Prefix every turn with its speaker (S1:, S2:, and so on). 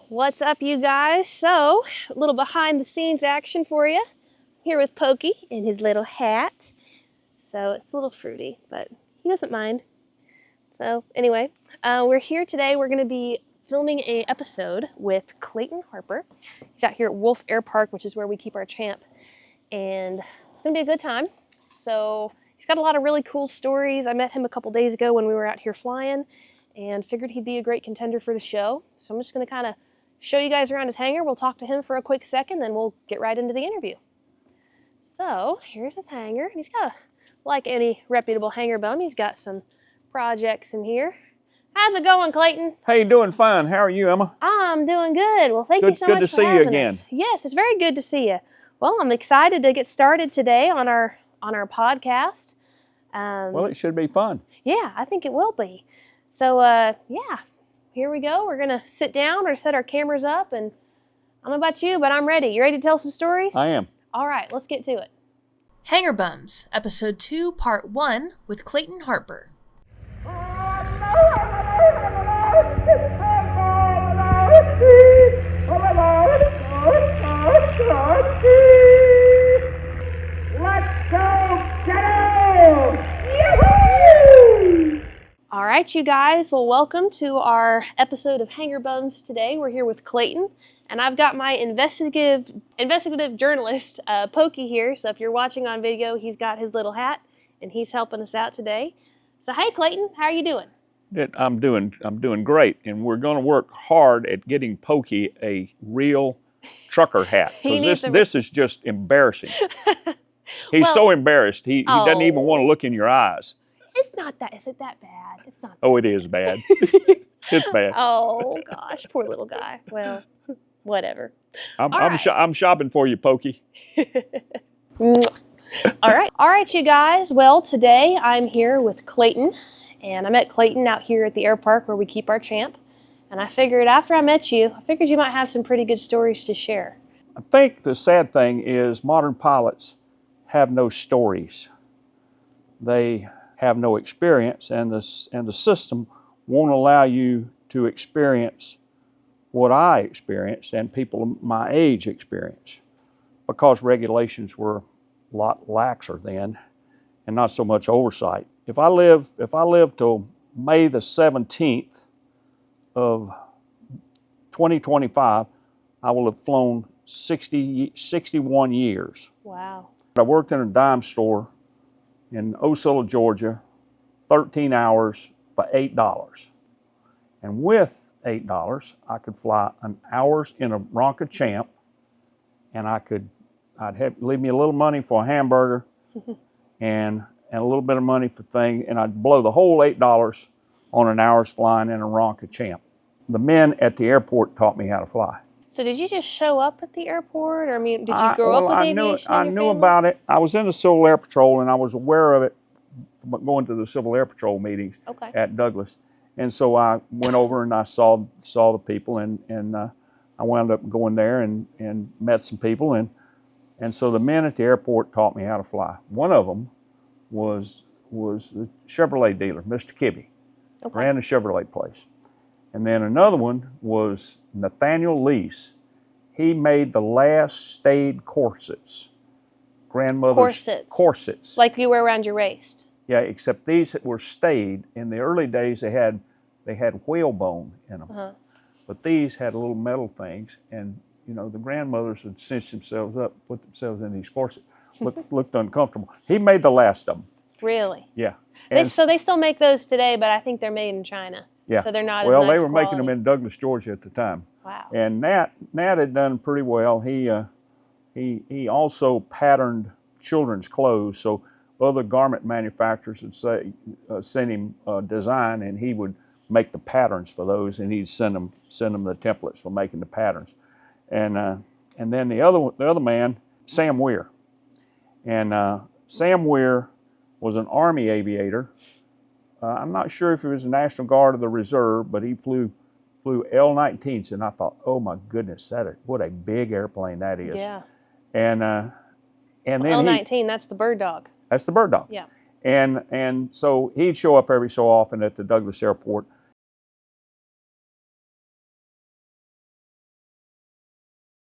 S1: What's up, you guys? So, a little behind the scenes action for you. Here with Pokey in his little hat. So, it's a little fruity, but he doesn't mind. So, anyway, we're here today. We're going to be filming an episode with Clayton Harper. He's out here at Wolf Air Park, which is where we keep our champ. And it's going to be a good time. So, he's got a lot of really cool stories. I met him a couple days ago when we were out here flying and figured he'd be a great contender for the show. So, I'm just going to kind of show you guys around his hangar. We'll talk to him for a quick second, then we'll get right into the interview. So here's his hangar. He's got, like any reputable hangar bum, he's got some projects in here. How's it going, Clayton?
S2: Hey, doing fine. How are you, Emma?
S1: I'm doing good. Well, thank you so much for having us.
S2: Good to see you again.
S1: Yes, it's very good to see you. Well, I'm excited to get started today on our podcast.
S2: Well, it should be fun.
S1: Yeah, I think it will be. So, yeah. Here we go. We're going to sit down or set our cameras up, and I don't know about you, but I'm ready. You ready to tell some stories?
S2: I am.
S1: All right, let's get to it.
S3: Hangar Bums, Episode 2, Part 1, with Clayton Harper.
S4: Let's go get 'em!
S1: All right, you guys. Well, welcome to our episode of Hangar Bums today. We're here with Clayton, and I've got my investigative journalist, Pokey, here. So if you're watching on video, he's got his little hat, and he's helping us out today. So hey, Clayton, how are you doing?
S2: I'm doing great, and we're going to work hard at getting Pokey a real trucker hat. Because this is just embarrassing. He's so embarrassed. He doesn't even want to look in your eyes.
S1: It's not that. Is it that bad? It's not.
S2: Oh, it is bad. It's bad.
S1: Oh gosh, poor little guy. Well, whatever.
S2: I'm shopping for you, Pokey.
S1: All right, you guys. Well, today I'm here with Clayton, and I met Clayton out here at the air park where we keep our champ. And I figured after I met you, you might have some pretty good stories to share.
S2: I think the sad thing is modern pilots have no stories. They have no experience, and the system won't allow you to experience what I experienced and people my age experience, because regulations were a lot laxer then and not so much oversight. If I live till May the 17th of 2025, I will have flown 61 years.
S1: Wow.
S2: I worked in a dime store in Osceola, Georgia, 13 hours for $8. And with $8, I could fly an hour in a Ronca Champ, and I'd leave me a little money for a hamburger and a little bit of money for thing, and I'd blow the whole $8 on an hour's flying in a Ronca Champ. The men at the airport taught me how to fly.
S1: So did you just show up at the airport, or did you grow up with aviation?
S2: I knew about it. I was in the Civil Air Patrol, and I was aware of it going to the Civil Air Patrol meetings at Douglas. And so I went over and I saw the people, and I wound up going there and met some people, and so the men at the airport taught me how to fly. One of them was the Chevrolet dealer, Mr. Kibbe, ran the Chevrolet place. And then another one was Nathaniel Lease. He made the last stayed corsets. Grandmother's corsets.
S1: Like you wear around your waist.
S2: Yeah, except these were stayed. In the early days, they had whalebone in them. But these had little metal things, and the grandmothers would cinch themselves up, put themselves in these corsets. Looked uncomfortable. He made the last of them.
S1: Really?
S2: Yeah.
S1: So they still make those today, but I think they're made in China.
S2: Yeah.
S1: So they're not
S2: well,
S1: as nice
S2: they were
S1: quality.
S2: making them in Douglas, Georgia at the time.
S1: Wow.
S2: And Nat had done pretty well. He also patterned children's clothes, so other garment manufacturers would send him a design, and he would make the patterns for those, and he'd send them the templates for making the patterns. And then the other man, Sam Weir. And Sam Weir was an Army aviator. I'm not sure if he was the National Guard or the Reserve, but he flew L-19s, and I thought, oh my goodness, what a big airplane that is.
S1: Yeah.
S2: And then
S1: L-19, that's the bird dog.
S2: That's the bird dog.
S1: Yeah.
S2: And so he'd show up every so often at the Douglas Airport,